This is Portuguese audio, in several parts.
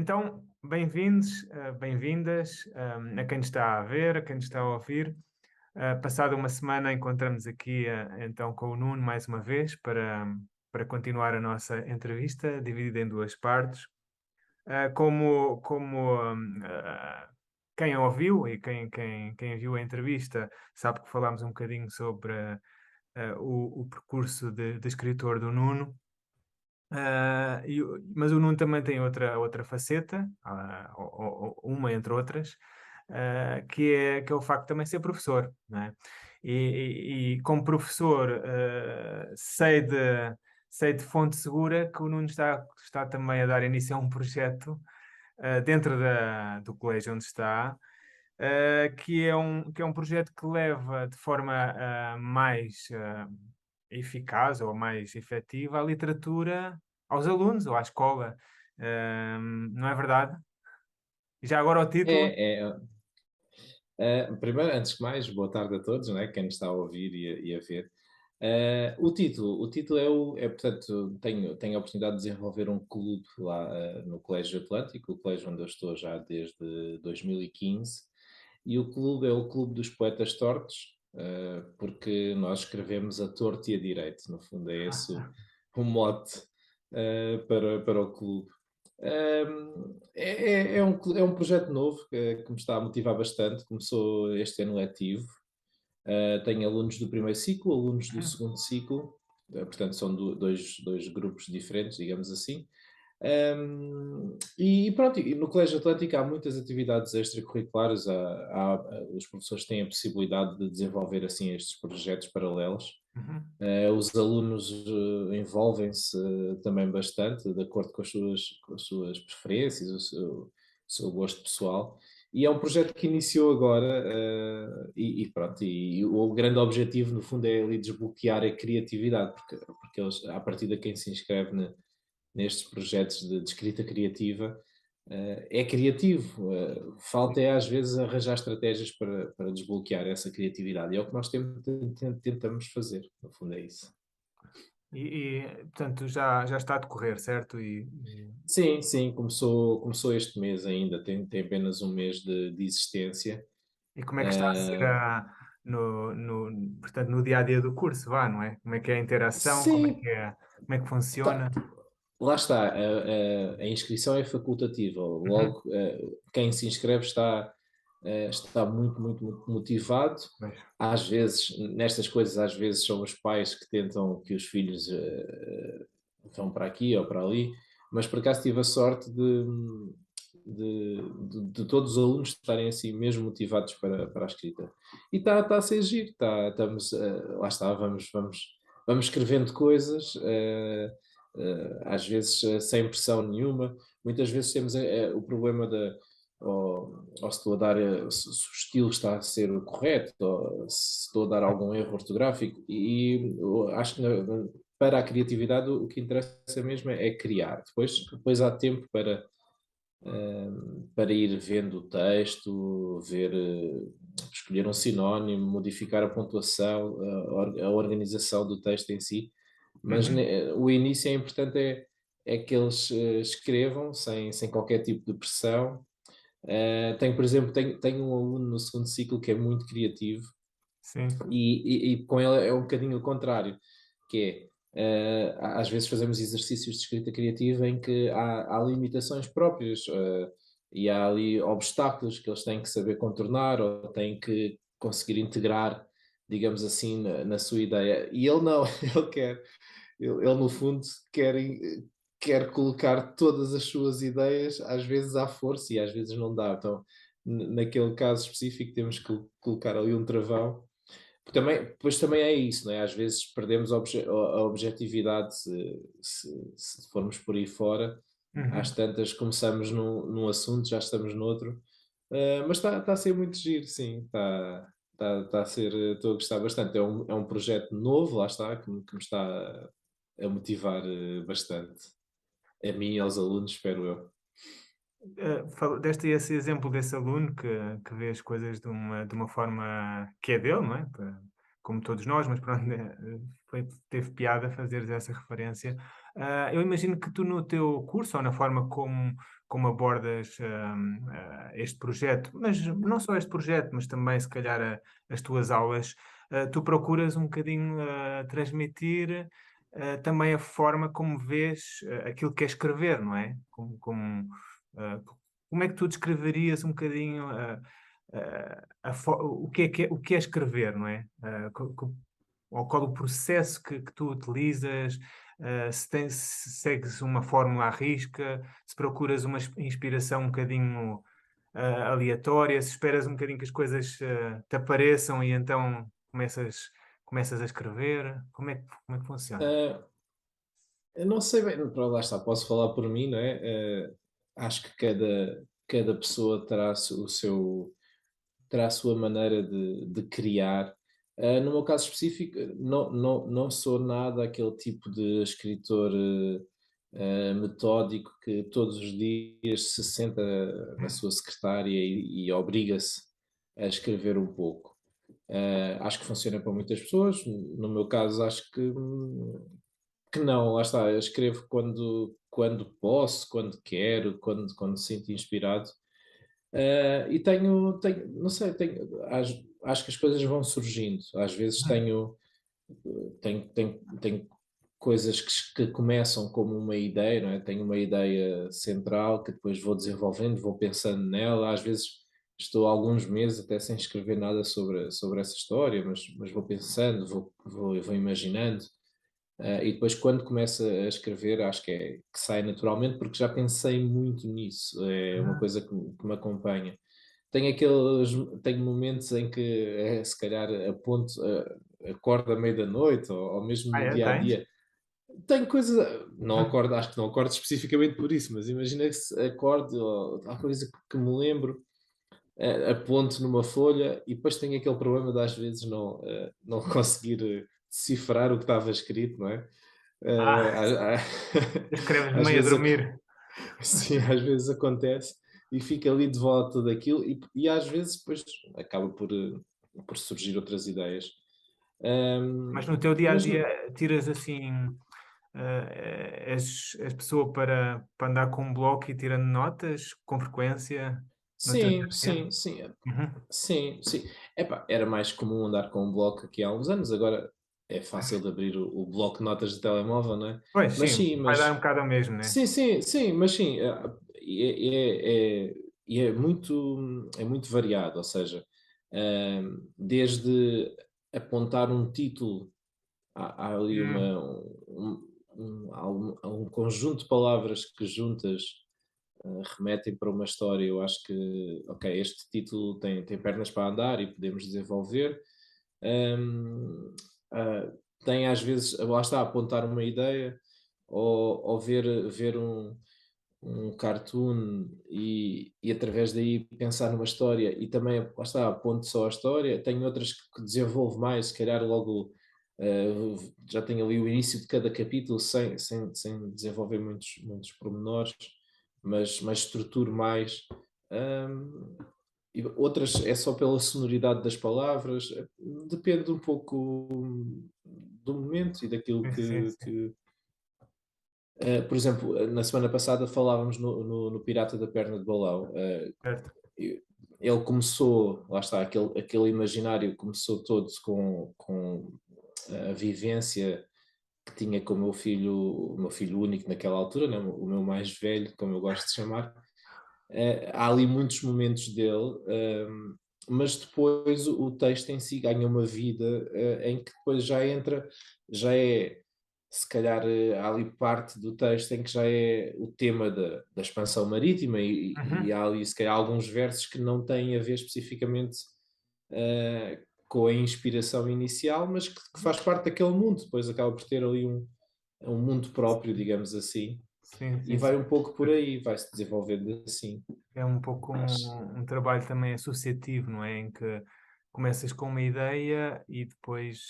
Então, bem-vindos, bem-vindas, a quem nos está a ver, a quem nos está a ouvir. Passada uma semana, encontramos aqui, então, com o Nuno mais uma vez para continuar a nossa entrevista, dividida em duas partes. Quem ouviu e quem viu a entrevista sabe que falámos um bocadinho sobre o percurso de escritor do Nuno. Mas o Nuno também tem outra faceta, uma entre outras, que é o facto de também ser professor, não é? E como professor, sei de fonte segura que o Nuno está também a dar início a um projeto, dentro do colégio onde está, que é um projeto que leva de forma mais eficaz ou mais efetiva a literatura aos alunos ou à escola. Não é verdade? E já agora o título? Primeiro, antes que mais, boa tarde a todos, né? Quem nos está a ouvir e a ver. O título portanto, tenho a oportunidade de desenvolver um clube lá no Colégio Atlântico, o colégio onde eu estou já desde 2015, e o clube é o Clube dos Poetas Tortos, porque nós escrevemos a torto e a direito, no fundo é esse o mote para o clube. É um projeto novo que me está a motivar bastante. Começou este ano letivo. Tenho alunos do primeiro ciclo, alunos do segundo ciclo, portanto, são dois grupos diferentes, digamos assim. E pronto, e no Colégio Atlântico há muitas atividades extracurriculares, os professores têm a possibilidade de desenvolver assim estes projetos paralelos. Uhum. Os alunos envolvem-se também bastante, de acordo com as suas preferências, o seu gosto pessoal. E é um projeto que iniciou agora, e pronto, e o grande objetivo, no fundo, é ali desbloquear a criatividade, porque eles, à partida, quem se inscreve nestes projetos de escrita criativa é criativo. Falta é, às vezes, arranjar estratégias para desbloquear essa criatividade. E é o que nós tentamos fazer, no fundo, é isso. Portanto, já está a decorrer, certo? Sim, sim, começou este mês ainda, tem apenas um mês de existência. E como é que está a ser Uh, portanto, no dia a dia do curso, vá, não é? Como é que é a interação? sim, Como é que tá, funciona? lá está, a inscrição é facultativa, Uhum. logo quem se inscreve está muito, muito, muito motivado. Pois. Às vezes, nestas coisas, às vezes são os pais que tentam que os filhos vão para aqui ou para ali, mas por acaso tive a sorte de todos os alunos estarem assim mesmo motivados para a escrita. E está a ser giro, estamos, lá está, vamos escrevendo coisas, às vezes sem pressão nenhuma. Muitas vezes temos o problema ou se estou a dar, se o estilo está a ser o correto, ou se estou a dar algum erro ortográfico, e eu acho que para a criatividade o que interessa mesmo é criar. Depois há tempo para ir vendo o texto, escolher um sinónimo, modificar a pontuação, a organização do texto em si, mas Uhum. o início é importante, é que eles escrevam sem qualquer tipo de pressão. Tenho, por exemplo, tenho um aluno no segundo ciclo que é muito criativo Sim. e com ele é um bocadinho o contrário, que às vezes fazemos exercícios de escrita criativa em que há limitações próprias, e há ali obstáculos que eles têm que saber contornar ou têm que conseguir integrar, digamos assim, na sua ideia. E ele não, ele no fundo quer colocar todas as suas ideias, às vezes à força e às vezes não dá. Então, naquele caso específico, temos que colocar ali um travão. Pois também é isso, não é? Às vezes perdemos a objetividade se formos por aí fora. Às Uhum. tantas começamos num assunto, já estamos noutro. Mas está a ser muito giro, sim. Está a ser, estou a gostar bastante. É um projeto novo, lá está, que me está a motivar bastante. A mim e aos alunos, espero eu. Deste esse exemplo desse aluno que vê as coisas de uma forma que é dele, não é? Como todos nós, mas pronto, teve piada fazeres essa referência. Eu imagino que tu no teu curso ou na forma como abordas este projeto, mas não só este projeto, mas também, se calhar, as tuas aulas, tu procuras um bocadinho transmitir também a forma como vês aquilo que é escrever, não é? Uh, como é que tu descreverias um bocadinho o que é escrever, não é? Ou qual o processo que tu utilizas, se segues uma fórmula à risca, se procuras uma inspiração um bocadinho aleatória, se esperas um bocadinho que as coisas te apareçam e então começas a escrever, como é que funciona? Ah, eu não sei bem, lá está, posso falar por mim, não é? Acho que cada pessoa terá a sua maneira de criar. No meu caso específico, não sou nada aquele tipo de escritor metódico que todos os dias se senta na Hum. sua secretária e obriga-se a escrever um pouco. Acho que funciona para muitas pessoas, no meu caso acho que não, lá está, eu escrevo quando posso, quando quero, quando sinto inspirado. E não sei, acho que as coisas vão surgindo. Às vezes tenho coisas que começam como uma ideia, não é? Tenho uma ideia central que depois vou desenvolvendo, vou pensando nela. Às vezes estou alguns meses até sem escrever nada sobre essa história, mas vou pensando, vou imaginando. E depois, quando começo a escrever, acho que sai naturalmente, porque já pensei muito nisso. É uma Ah, coisa que me acompanha. Tenho momentos em que, se calhar, acordo à meia da noite, ou mesmo no dia a tens? dia. Tenho coisa, não acordo, acho que não acordo especificamente por isso, mas imagina que se acordo, ou há coisa que me lembro, aponto numa folha e depois tenho aquele problema de às vezes não conseguir decifrar o que estava escrito, não é? Eh, Ah, a- a- escreves às meio a vezes, dormir. sim, às vezes acontece e fica ali de volta daquilo e às vezes depois acaba por surgir outras ideias. Mas Ahm, no teu dia a mas dia tiras assim, és pessoa para andar com um bloco e tirando notas com frequência no teu dia sim, a dia? sim, sim, Uhum. sim, sim. Epá, era mais comum andar com um bloco aqui há uns anos, agora é fácil de abrir o bloco de notas de telemóvel, não é? Pois Mas sim, sim, vai dar um bocado ao mesmo, né? sim, mas sim, é muito variado, ou seja, desde apontar um título, há ali Hum, há um conjunto de palavras que juntas remetem para uma história. Eu acho que, ok, este título tem pernas para andar e podemos desenvolver. Um, ah, Tem às vezes, lá está, apontar uma ideia ou ver um cartoon e através daí pensar numa história e também, lá está, aponto só a história. Tenho outras que desenvolvo mais, se calhar logo já tenho ali o início de cada capítulo sem desenvolver muitos pormenores, mas estruturo mais. Ahm, e outras é só pela sonoridade das palavras, depende um pouco do momento e daquilo sim, sim, sim. por exemplo, na semana passada falávamos no Pirata da Perna de Balão. Certo. E- Ele começou, lá está, aquele imaginário começou todo com a vivência que tinha com o meu filho único naquela altura, né? O meu mais velho, como eu gosto de chamar. Há ali muitos momentos dele, mas depois o texto em si ganha uma vida em que depois já é, se calhar, há ali parte do texto em que já é o tema da expansão marítima e Uhum. há ali, se calhar, alguns versos que não têm a ver especificamente com a inspiração inicial, mas que faz parte daquele mundo, depois acaba por ter ali um mundo próprio, digamos assim, Sim, e sim, sim. vai um pouco por aí, vai-se desenvolvendo assim. É um pouco Acho. um trabalho também associativo, não é? Em que começas com uma ideia e depois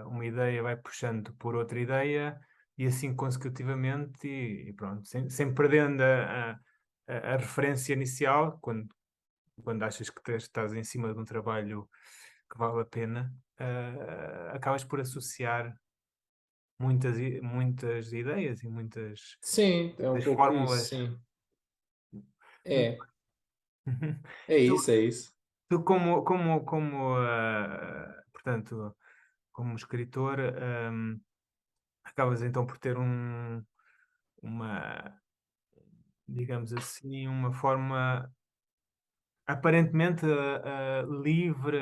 uma ideia vai puxando por outra ideia e assim consecutivamente e pronto, sem perdendo a referência inicial, quando achas que estás em cima de um trabalho que vale a pena, acabas por associar muitas ideias e muitas Sim, é um das pouco isso, fórmulas. sim. É, é Tu, isso, é isso. tu portanto, como escritor, acabas então por ter uma, digamos assim, uma forma aparentemente livre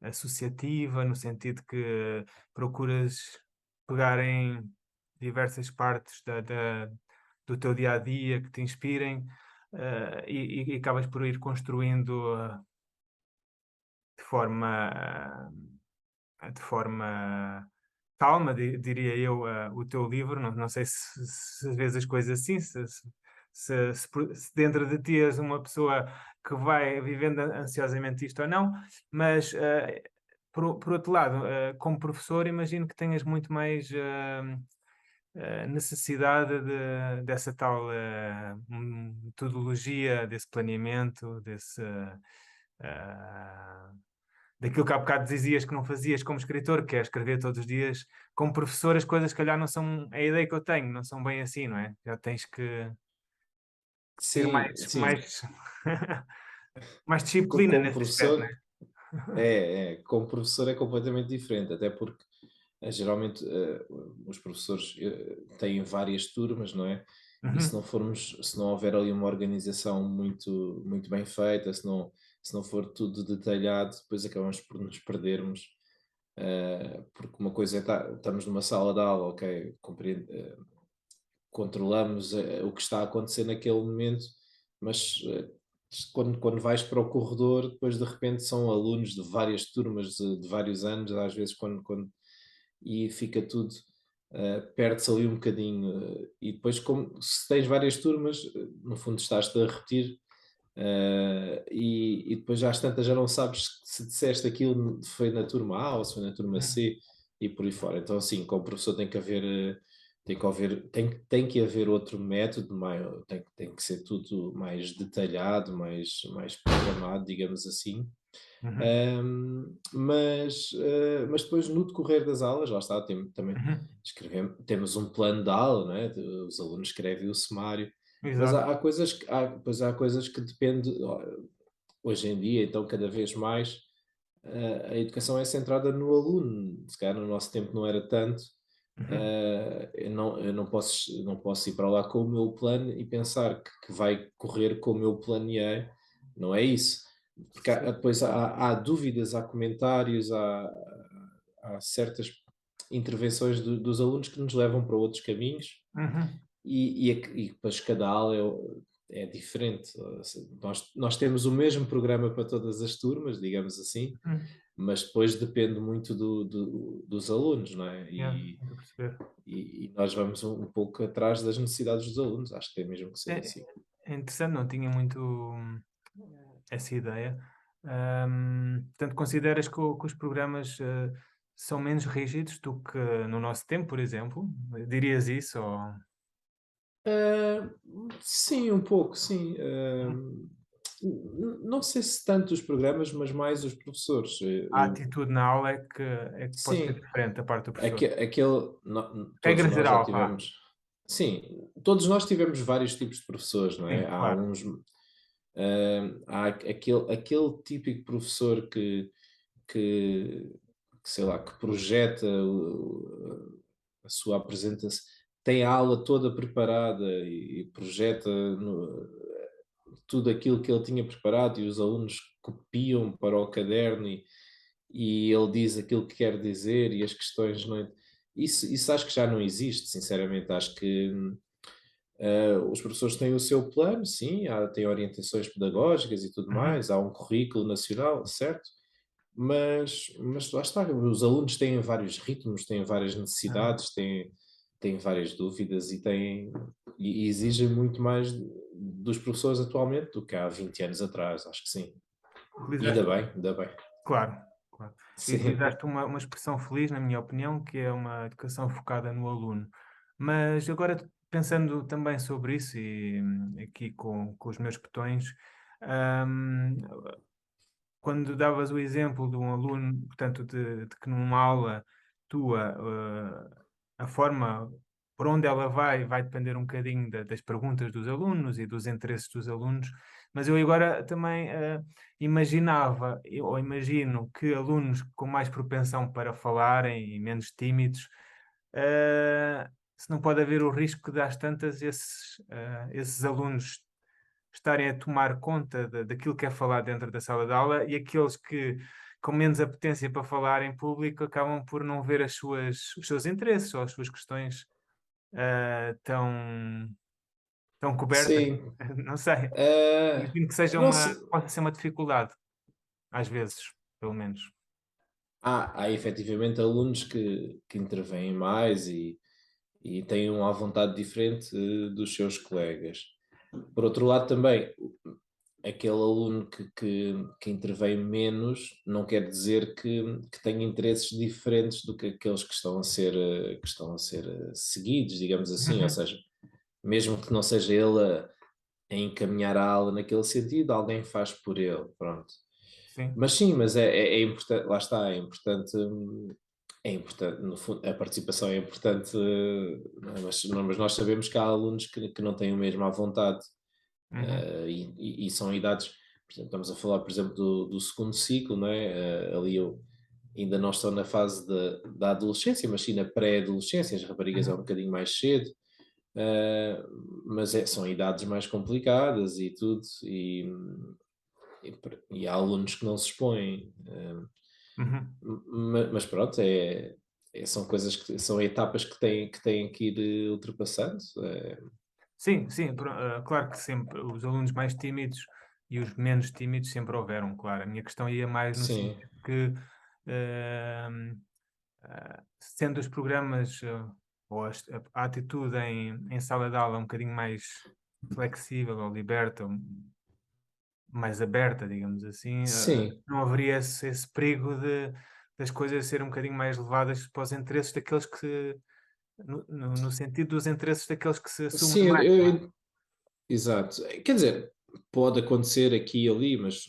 associativa, no sentido que procuras pegar em diversas partes do teu dia a dia que te inspirem, e acabas por ir construindo de forma calma, diria eu, o teu livro. Não sei se vês as coisas assim, se dentro de ti és uma pessoa que vai vivendo ansiosamente isto ou não, mas por outro lado, como professor, imagino que tenhas muito mais necessidade dessa tal metodologia, desse planeamento, ah, daquilo que há bocado dizias que não fazias como escritor, que é escrever todos os dias. Como professor, as coisas, se calhar, não são a ideia que eu tenho, não são bem assim, não é? Já tens que ter Sim, mais, sim. mais, mais disciplina Como nesse aspecto, não professor, como professor é completamente diferente, até porque geralmente os professores têm várias turmas, não é? é? E se não houver ali uma organização muito bem feita, se não for tudo detalhado, depois acabamos por nos perdermos, porque uma coisa é estamos numa sala de aula, ok, controlamos o que está a acontecer naquele momento, mas quando vais para o corredor, depois de repente são alunos de várias turmas de vários anos, às vezes e fica tudo, perde-se ali um bocadinho. E depois, como se tens várias turmas, no fundo estás-te a repetir, e depois já às tantas já não sabes se disseste aquilo foi na turma A ou se foi na turma Uhum, C e por aí fora. Então, assim, como professor tem que haver. Tem que haver outro método, tem que ser tudo mais detalhado, mais programado, digamos assim. uhum, Mas depois no decorrer das aulas, lá está, também uhum. temos um plano de aula, não é? Os alunos escrevem o sumário, mas Exato. pois há coisas que depende, hoje em dia, então cada vez mais, a educação é centrada no aluno, se calhar no nosso tempo não era tanto. Uhum, Não posso ir para lá com o meu plano e pensar que vai correr como eu planeei, não é isso. Porque sim. depois há dúvidas, há comentários, há certas intervenções dos alunos que nos levam para outros caminhos Uhum, e depois cada aula é diferente. Nós temos o mesmo programa para todas as turmas, digamos assim, uhum. mas depois depende muito dos alunos, não é? Yeah, estou a perceber. E nós vamos um pouco atrás das necessidades dos alunos, acho que tem mesmo que ser É, assim. é interessante, não tinha muito essa ideia. Portanto, consideras que os programas são menos rígidos do que no nosso tempo, por exemplo? Dirias isso? Ou... Ah, sim, um pouco, sim. Não sei se tanto os programas, mas mais os professores. A atitude na aula é que pode ser Sim, diferente da parte do professor. todos Regra nós já geral, vá. tivemos. Sim, todos nós tivemos vários tipos de professores, não é? Sim, claro. Há aquele típico professor que, sei lá, que projeta a sua apresentação, tem a aula toda preparada e projeta tudo aquilo que ele tinha preparado e os alunos copiam para o caderno e ele diz aquilo que quer dizer e as questões não. Isso acho que já não existe, sinceramente. Acho que os professores têm o seu plano, sim, têm orientações pedagógicas e tudo Uhum, mais, há um currículo nacional, certo? Mas lá está, os alunos têm vários ritmos, têm várias uhum. necessidades, têm várias dúvidas e exigem muito mais dos professores atualmente do que há 20 anos atrás, acho que sim. E ainda Utilizaste, bem, ainda bem. claro, claro. E Sim. utilizaste uma expressão feliz, na minha opinião, que é uma educação focada no aluno. Mas agora, pensando também sobre isso e aqui com os meus botões, hum, quando davas o exemplo de um aluno, portanto, de que numa aula tua, a forma por onde ela vai depender um bocadinho das perguntas dos alunos e dos interesses dos alunos, mas eu agora também ou imagino que alunos com mais propensão para falarem e menos tímidos, se não pode haver o risco de às tantas esses alunos estarem a tomar conta daquilo que é falado dentro da sala de aula e aqueles que com menos apetência para falar em público acabam por não ver os seus interesses ou as suas questões tão cobertas. Sim. Não sei. Imagino que Não sei. possa ser uma dificuldade, às vezes, pelo menos. Há efetivamente alunos que intervêm mais e têm uma vontade diferente dos seus colegas. Por outro lado, também, aquele aluno que intervém menos não quer dizer que tenha interesses diferentes do que aqueles que estão a ser, seguidos, digamos assim. Ou Uhum. seja, mesmo que não seja ele a encaminhar a aula naquele sentido, alguém faz por ele, pronto. Sim. Mas sim, mas é importante, lá está, é importante, no fundo, a participação é importante, mas nós sabemos que há alunos que não têm o mesmo à vontade, Uhum. e são idades, por exemplo, estamos a falar, por exemplo, do segundo ciclo, não é? Ali ainda não estão na fase da adolescência, mas sim na pré-adolescência, as raparigas é um Uhum. bocadinho mais cedo, uh, mas são idades mais complicadas e tudo, e há alunos que não se expõem. Uhum. Mas pronto, são coisas são etapas que têm que ir ultrapassando. Sim, sim, claro que sempre os alunos mais tímidos e os menos tímidos sempre houveram, claro. A minha questão ia mais no Sim, sentido que, sendo os programas ou a atitude em sala de aula um bocadinho mais flexível ou liberta, mais aberta, digamos assim, sim, não haveria esse perigo das coisas serem um bocadinho mais levadas para os interesses daqueles que, no sentido dos interesses daqueles que se assumem sim, mais. exato. Quer dizer, pode acontecer aqui e ali, mas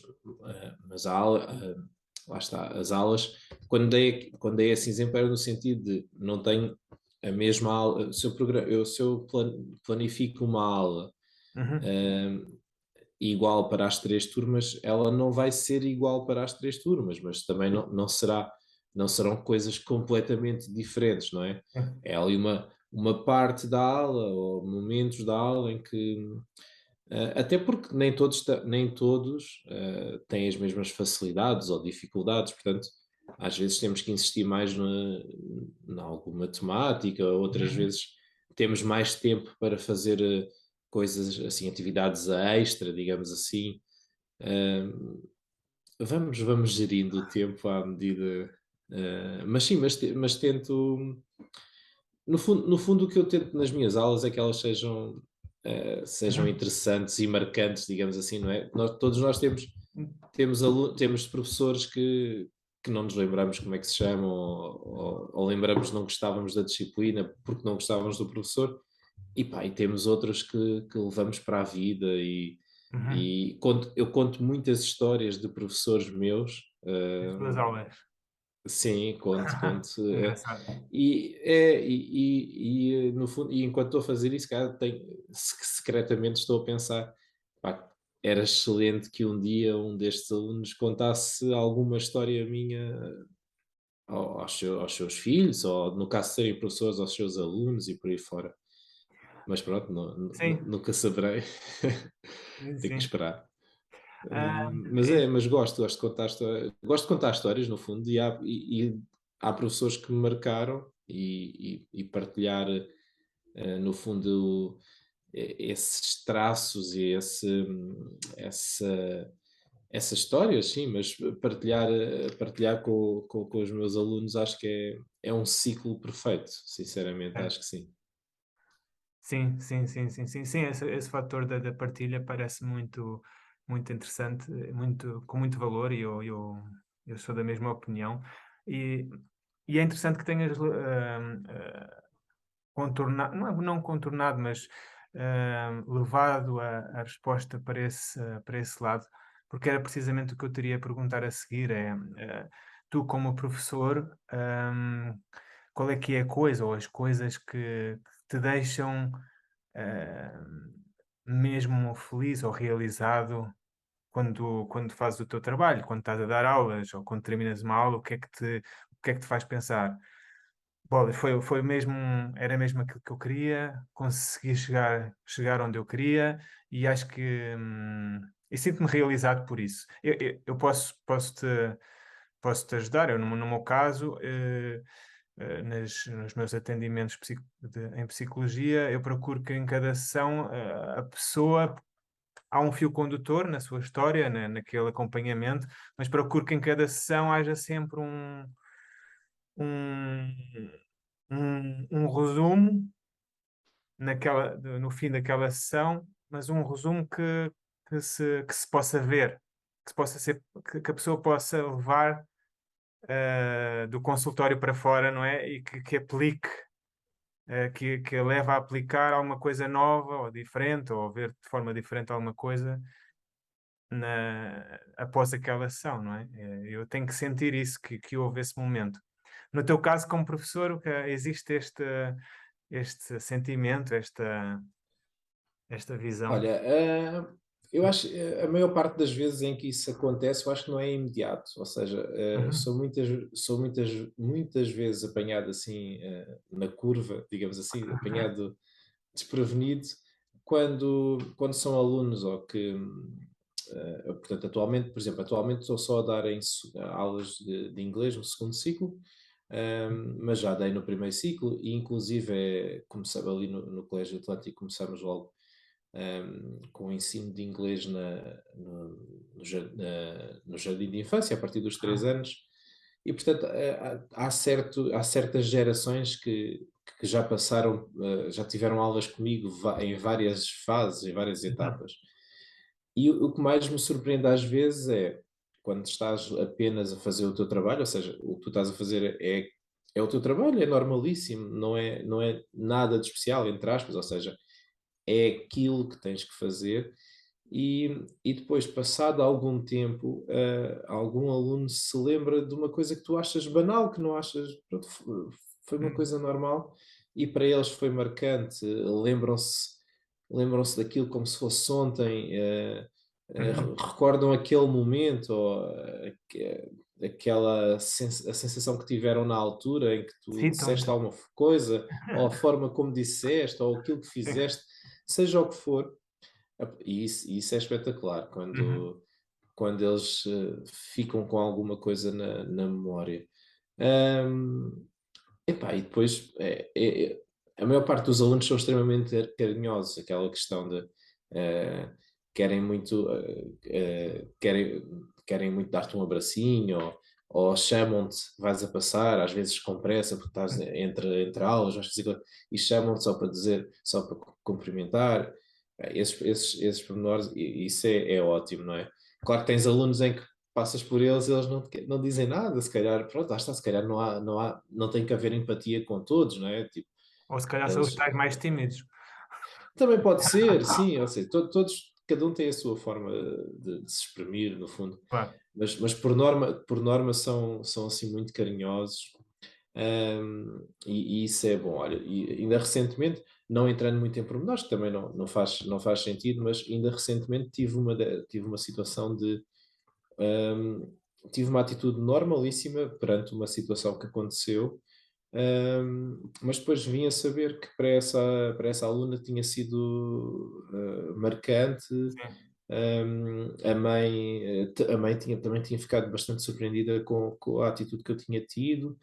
lá está, as aulas, quando dei esse exemplo era no sentido de não tenho a mesma aula, se eu planifico uma aula Uhum, igual para as três turmas, ela não vai ser igual para as três turmas, mas também não serão coisas completamente diferentes, não é? sim. É ali uma parte da aula ou momentos da aula em que até porque nem todos têm as mesmas facilidades ou dificuldades, portanto, às vezes temos que insistir mais na alguma temática, outras Uhum. vezes temos mais tempo para fazer coisas assim, atividades extra, digamos assim. Uh, vamos gerindo o tempo à medida. Mas sim, mas tento. No fundo, o que eu tento nas minhas aulas é que elas sejam Uhum. interessantes e marcantes, digamos assim, não é? Todos nós temos professores que não nos lembramos como é que se chamam, ou lembramos que não gostávamos da disciplina porque não gostávamos do professor, e temos outros que levamos para a vida, Uhum. eu conto muitas histórias de professores meus, As duas aulas. sim, conto. Engraçado. No fundo, e enquanto estou a fazer isso, cara, secretamente estou a pensar, pá, era excelente que um dia um destes alunos contasse alguma história minha aos seus filhos, ou no caso de serem professores, aos seus alunos e por aí fora. Mas pronto, Sim, nunca saberei. sim, Tenho que sim. esperar. Ah, Mas gosto de contar histórias, no fundo, e há professores que me marcaram, e partilhar, no fundo, esses traços e essas histórias, sim, mas partilhar com os meus alunos, acho que é um ciclo perfeito, sinceramente, é. acho que sim. Sim, sim, sim, sim, sim, sim. Esse fator da partilha parece muito interessante, com muito valor, e eu sou da mesma opinião. E, e é interessante que tenhas contornado, não contornado, mas levado a resposta para esse lado, porque era precisamente o que eu teria a perguntar a seguir, tu como professor, qual é que é a coisa ou as coisas que te deixam eh, mesmo feliz ou realizado quando fazes o teu trabalho, quando estás a dar aulas ou quando terminas uma aula, o que é que te faz pensar? Bom, foi mesmo, era mesmo aquilo que eu queria, consegui chegar onde eu queria e acho que e sinto-me realizado por isso. Eu posso-te ajudar, no meu caso, nos meus atendimentos em psicologia, eu procuro que em cada sessão a pessoa há um fio condutor na sua história, naquele acompanhamento, mas procuro que em cada sessão haja sempre um, um resumo no fim daquela sessão, mas um resumo que se possa ver, que se possa ser, que a pessoa possa levar do consultório para fora, não é? E que aplique, que a leve a aplicar alguma coisa nova ou diferente, ou a ver de forma diferente alguma coisa após aquela sessão, não é? Eu tenho que sentir isso, que houve esse momento. No teu caso, como professor, existe este sentimento, esta visão. Olha, eu acho a maior parte das vezes em que isso acontece, eu acho que não é imediato. Ou seja, Uhum. muitas vezes apanhado assim na curva, digamos assim, apanhado desprevenido, quando são alunos ou que, portanto, atualmente, por exemplo, atualmente estou só a dar aulas de inglês no segundo ciclo, mas já dei no primeiro ciclo e inclusive comecei ali no Colégio Atlântico, começamos logo com o ensino de inglês no jardim de infância, a partir dos 3 Ah, anos, e portanto há certas gerações que já passaram, já tiveram aulas comigo em várias fases, em várias uhum. etapas. E o que mais me surpreende às vezes é quando estás apenas a fazer o teu trabalho, ou seja, o que tu estás a fazer é o teu trabalho, é normalíssimo, não é nada de especial, entre aspas, ou seja, é aquilo que tens que fazer e depois, passado algum tempo, algum aluno se lembra de uma coisa que tu achas banal, que não achas, pronto, foi uma Hum, coisa normal e para eles foi marcante, lembram-se daquilo como se fosse ontem, uhum. recordam aquele momento ou a sensação que tiveram na altura em que tu disseste Citam-te. alguma coisa, ou a forma como disseste, ou aquilo que Sim. fizeste, seja o que for. E isso é espetacular, Uhum. quando eles ficam com alguma coisa na memória. Ahm, Epá, e depois a maior parte dos alunos são extremamente carinhosos, aquela questão de eh, querem muito querem muito dar-te um abracinho ou chamam-te, vais a passar, às vezes com pressa porque estás entre aulas, vais fazer e chamam-te só para dizer, só para cumprimentar. Esses pormenores, isso é ótimo, não é? Claro que tens alunos em que passas por eles, eles não dizem nada, se calhar, pronto, lá está, se calhar não tem que haver empatia com todos, não é? Tipo, Ou se calhar são os eles tais mais tímidos. também pode ser, sim, ou seja, todos, cada um tem a sua forma de se exprimir, no fundo, Claro. mas por norma são assim muito carinhosos, e isso é bom. Olha, e ainda recentemente, não entrando muito em pormenores, que também não faz sentido, mas ainda recentemente tive uma situação Hum, tive uma atitude normalíssima perante uma situação que aconteceu, mas depois vim a saber que para essa aluna tinha sido marcante. Sim. A mãe também tinha ficado bastante surpreendida com a atitude que eu tinha tido,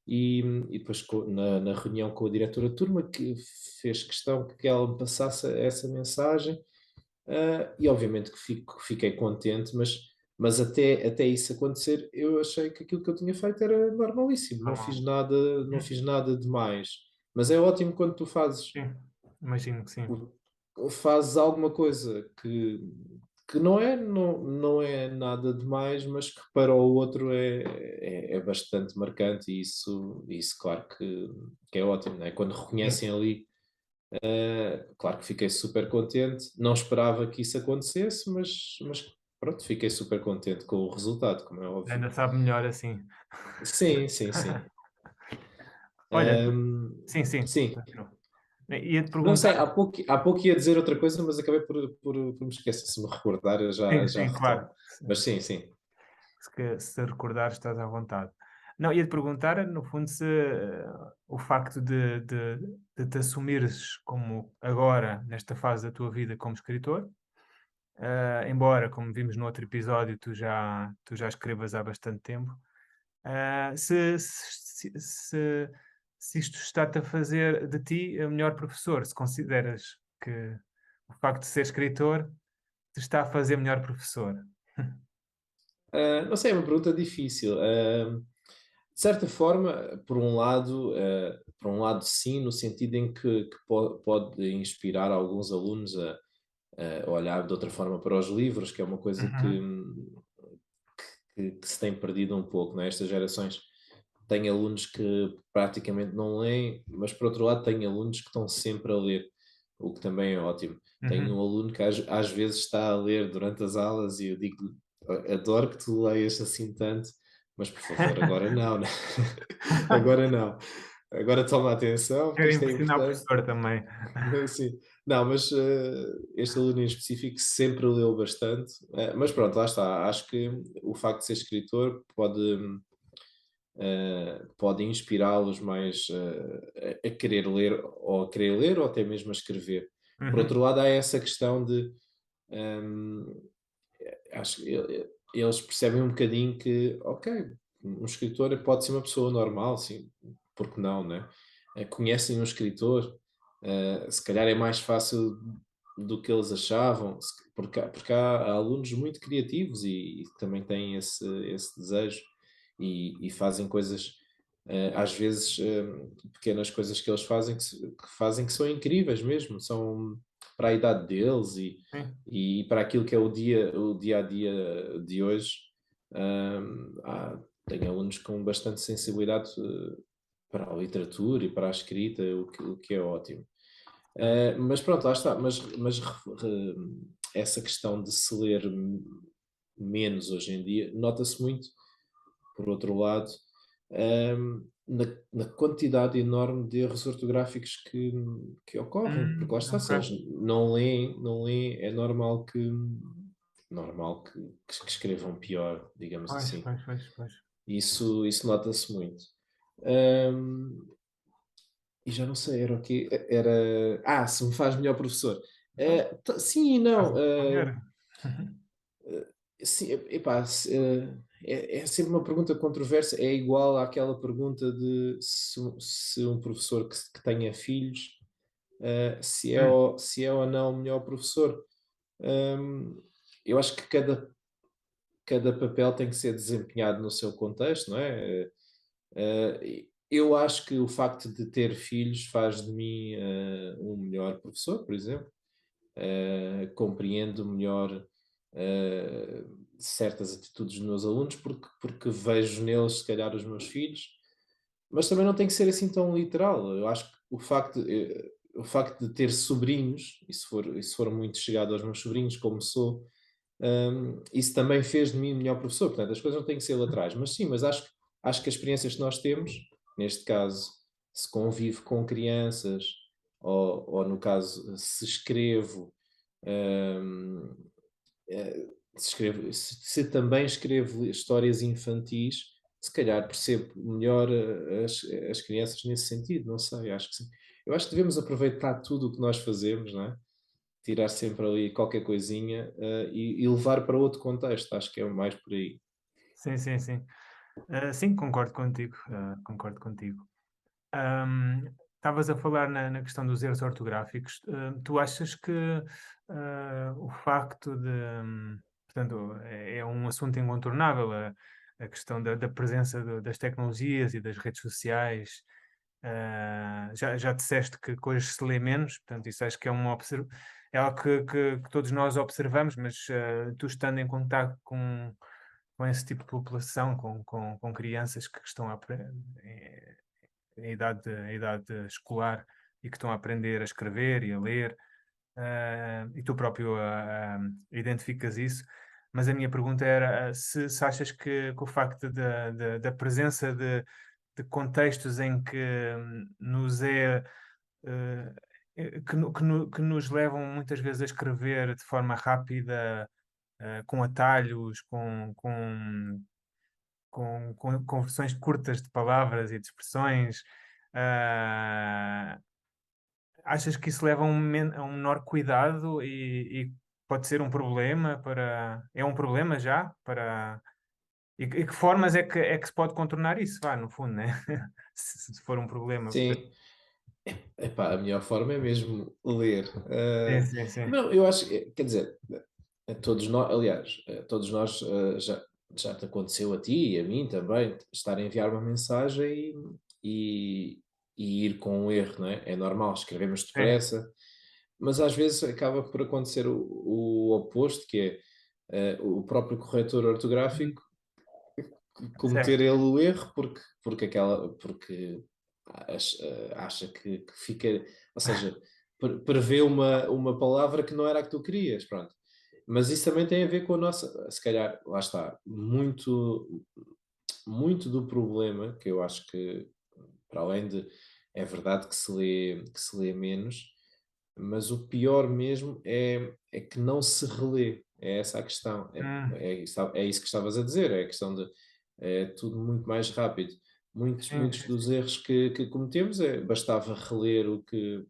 e depois na reunião com a diretora de turma, que fez questão que ela me passasse essa mensagem. E obviamente que fiquei contente, mas até isso acontecer, eu achei que aquilo que eu tinha feito era normalíssimo, não Normal. fiz nada, não fiz nada demais. Mas é ótimo quando tu Sim. Imagino que sim. fazes alguma coisa que não é nada demais, mas que para o outro é bastante marcante, e isso claro que é ótimo, não é? Quando Sim. reconhecem ali. Claro que fiquei super contente, não esperava que isso acontecesse, mas pronto, fiquei super contente com o resultado, como é óbvio. Ainda sabe melhor assim. Sim, sim, sim. Olha, Ahm, sim, sim. sim, Continua. Ia-te Não sei, perguntar, há pouco ia dizer outra coisa, mas acabei por me esquecer. Se me recordar, eu sim, já sim, retomo. claro. Mas sim, sim. Se recordar, estás à vontade. Não, ia-te perguntar, no fundo, se o facto de te assumires como agora, nesta fase da tua vida, como escritor, embora, como vimos no outro episódio, tu já escrevas há bastante tempo, se isto está-te a fazer de ti o melhor professor, se consideras que o facto de ser escritor te está a fazer melhor professor. Não sei, é uma pergunta difícil. De certa forma, por um lado sim, no sentido em que pode inspirar alguns alunos a olhar de outra forma para os livros, que é uma coisa Uhum, que se tem perdido um pouco, não é? Estas gerações têm alunos que praticamente não leem, mas por outro lado têm alunos que estão sempre a ler, o que também é ótimo. Tenho um uhum. aluno que às vezes está a ler durante as aulas e eu digo, adoro que tu leias assim tanto, mas por favor, agora não, né? Agora não. Agora toma atenção, porque Quero isto é impressionar o importante. professor também. Sim. Não, mas este aluno em específico sempre leu bastante. Mas pronto, lá está. Acho que o facto de ser escritor pode inspirá-los mais a querer ler, ou até mesmo a escrever. Por outro Uhum, lado, há essa questão de. hum, Acho que eles percebem um bocadinho que, ok, um escritor pode ser uma pessoa normal, sim, porque não, né? Conhecem um escritor, se calhar é mais fácil do que eles achavam, porque há alunos muito criativos e também têm esse desejo e fazem coisas, às vezes, pequenas coisas que eles fazem que fazem que são incríveis mesmo, são para a idade deles sim. e para aquilo que é o dia a dia de hoje, tenho alunos com bastante sensibilidade para a literatura e para a escrita, o que é ótimo. Mas pronto, lá está. Essa questão de se ler menos hoje em dia nota-se muito, por outro lado, na quantidade enorme de erros ortográficos que ocorrem, porque lá está, Ok. se eles não leem, é normal que escrevam pior, digamos Pois, assim. pois, pois, pois. Isso nota-se muito. Ahm, e já não sei, era o quê? Era. Se me faz melhor professor. Pois, Sim e estás não. a responder. Sim, epá, é sempre uma pergunta controversa. É igual àquela pergunta de se um professor que tenha filhos, Hum, se é ou não o melhor professor. Hum, eu acho que cada papel tem que ser desempenhado no seu contexto, não é? Eu acho que o facto de ter filhos faz de mim um melhor professor, por exemplo. Compreendo melhor certas atitudes dos meus alunos porque vejo neles, se calhar, os meus filhos, mas também não tem que ser assim tão literal. Eu acho que o facto de ter sobrinhos, e se for muito chegado aos meus sobrinhos, como sou, isso também fez de mim melhor professor. Portanto, as coisas não têm que ser laterais, mas sim, mas acho que as experiências que nós temos, neste caso, se convivo com crianças, ou no caso, se escrevo. hum, se também escrevo histórias infantis, se calhar percebo melhor as crianças nesse sentido, não sei, acho que sim. Eu acho que devemos aproveitar tudo o que nós fazemos, não é? Tirar sempre ali qualquer coisinha, e levar para outro contexto, acho que é mais por aí. sim, sim, sim. Sim, concordo contigo. Concordo contigo. Ahm, Estavas a falar na questão dos erros ortográficos. Tu achas que o facto de. Portanto, é um assunto incontornável a questão da presença das tecnologias e das redes sociais. Já disseste que hoje se lê menos, portanto, isso acho que é algo que todos nós observamos, mas tu estando em contato com esse tipo de população, com crianças que estão em idade escolar e que estão a aprender a escrever e a ler, e tu próprio identificas isso. Mas a minha pergunta era se achas que o facto da presença de contextos em que nos é que nos levam muitas vezes a escrever de forma rápida, com atalhos, com versões curtas de palavras e de expressões. Ah, achas que isso leva a um menor cuidado e pode ser um problema para... É um problema já para... E que formas é que se pode contornar isso, vá, no fundo, né? Se for um problema. Sim. Epá, a melhor forma é mesmo ler. Sim, sim, sim. Não, eu acho que, quer dizer, a todos nós, aliás, a todos nós já te aconteceu a ti e a mim também, estar a enviar uma mensagem e, e ir com um erro, não é? É normal, escrevemos Sim, depressa, mas às vezes acaba por acontecer o oposto, que é o próprio corretor uhum, ortográfico cometer certo. ele o erro porque acha que fica, ou seja, prevê uma palavra que não era a que tu querias, pronto. Mas isso também tem a ver com a nossa, se calhar, lá está, muito do problema, que eu acho que, para além de, é verdade que se lê menos, mas o pior mesmo é que não se relê. É essa a questão. Hum, É isso que estavas a dizer. É a questão de é tudo muito mais rápido. sim, Muitos sim, dos sim. erros que cometemos bastava reler o que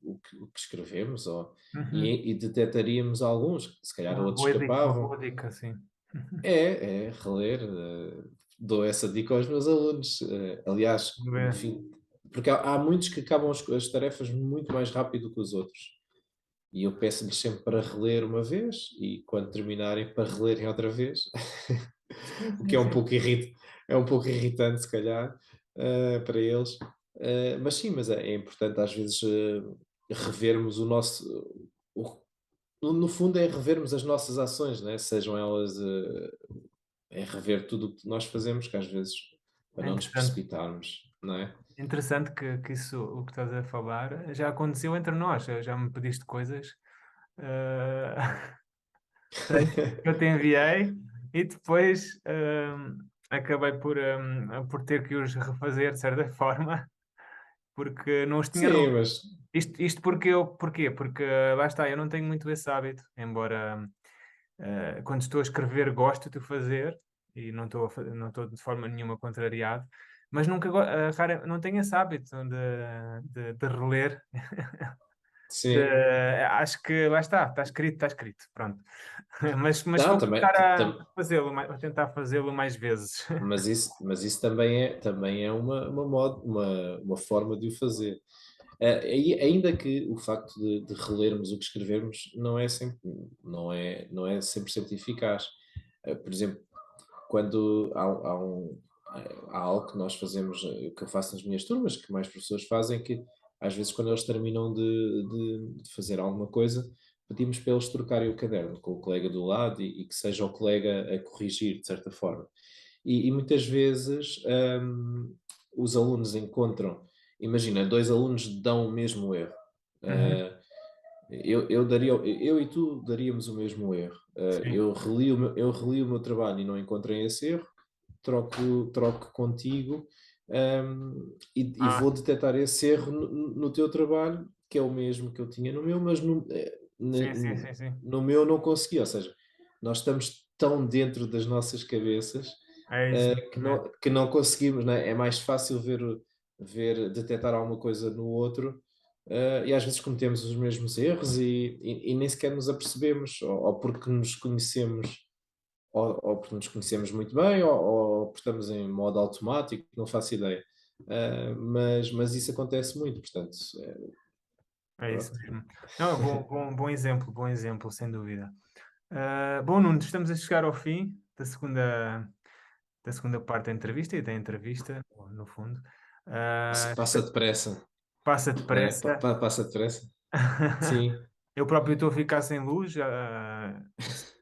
escrevemos Uhum. e detectaríamos alguns, se calhar outros Uma escapavam. boa dica, sim. É reler. Dou essa dica aos meus alunos. Aliás, no Ver. fim, porque há muitos que acabam as tarefas muito mais rápido que os outros. E eu peço-lhes sempre para reler uma vez e quando terminarem para relerem outra vez, Sim, o que sim, sim. é um pouco irritante se calhar para eles. Mas sim, mas é importante às vezes revermos o nosso... o- no fundo é revermos as nossas ações, né? Sejam elas... é rever tudo o que nós fazemos, que às vezes para É não nos interessante. precipitarmos, não é? Interessante que isso, o que estás a falar, já aconteceu entre nós. Já me pediste coisas, eh, textos que eu te enviei e depois acabei por ter que os refazer de certa forma, porque não os tinha. Sim, mas Isto porquê? Porque lá está, eu não tenho muito esse hábito, embora quando estou a escrever gosto de o fazer e não estou de forma nenhuma contrariado, mas nunca não tenho esse hábito de reler. sim. Acho que lá está escrito, pronto. Mas Não, vou também, começar a fazê-lo, a tentar fazê-lo mais vezes. mas isso também é uma forma de o fazer. Ainda que o facto de relermos o que escrevemos não é 100% eficaz. Por exemplo, quando há algo que nós fazemos, que eu faço nas minhas turmas, que mais professores fazem, que às vezes quando eles terminam de fazer alguma coisa, pedimos para eles trocarem o caderno com o colega do lado e que seja o colega a corrigir, de certa forma. E muitas vezes os alunos encontram, imagina, dois alunos dão o mesmo erro. Uhum, Uh, eu e tu daríamos o mesmo erro. sim. Eu reli o meu trabalho e não encontrei esse erro, troco contigo, e Ah, vou detectar esse erro no teu trabalho, que é o mesmo que eu tinha no meu, mas sim, sim, sim, sim. no meu não consegui. Ou seja, nós estamos tão dentro das nossas cabeças É isso mesmo, é. que não conseguimos, né? É mais fácil detectar alguma coisa no outro, e às vezes cometemos os mesmos erros e nem sequer nos apercebemos, ou porque nos conhecemos, ou porque nos conhecemos muito bem, ou porque estamos em modo automático, não faço ideia. Mas isso acontece muito, portanto, É isso pronto. mesmo. Não, é bom exemplo, sem dúvida. Bom, Nuno, estamos a chegar ao fim da segunda parte da entrevista e da entrevista, no fundo. Ah, Passa depressa, passa né? depressa. Passa depressa. Sim, Eu próprio estou a ficar sem luz.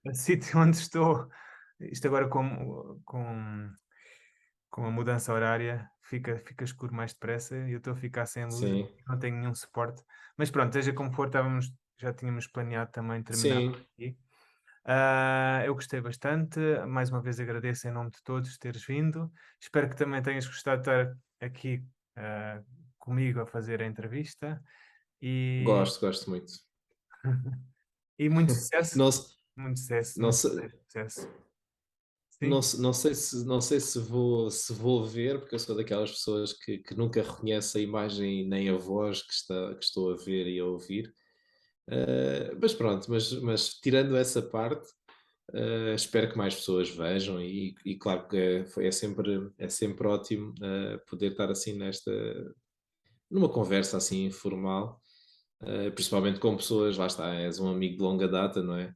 O sítio onde estou, isto agora com a mudança horária, fica escuro mais depressa e eu estou a ficar sem luz, sim, não tenho nenhum suporte. Mas pronto, seja como for, já tínhamos planeado também terminar por sim. aqui. Eu gostei bastante. Mais uma vez agradeço em nome de todos teres vindo. Espero que também tenhas gostado de estar aqui, comigo a fazer a entrevista. E, Gosto muito. e muito sucesso, Não, se- muito sucesso, não, muito se- sucesso. não, Sim, se- não sei se vou ver, porque eu sou daquelas pessoas que nunca reconhece a imagem nem a voz que estou a ver e a ouvir. Mas pronto, mas tirando essa parte, espero que mais pessoas vejam e claro que é sempre ótimo poder estar assim numa conversa assim informal, principalmente com pessoas, lá está, és um amigo de longa data, não é?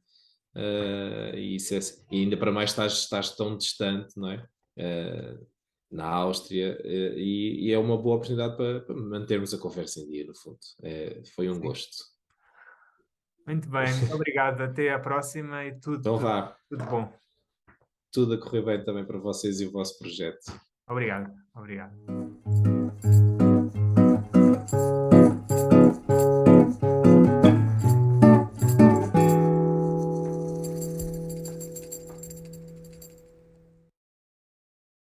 E, e ainda para mais estás tão distante, não é? Uh, Na Áustria, e é uma boa oportunidade para mantermos a conversa em dia, no fundo. Foi um sim. gosto. Muito bem, muito obrigado. Até à próxima e Então vá, tudo bom. tudo a correr bem também para vocês e o vosso projeto. Obrigado, obrigado.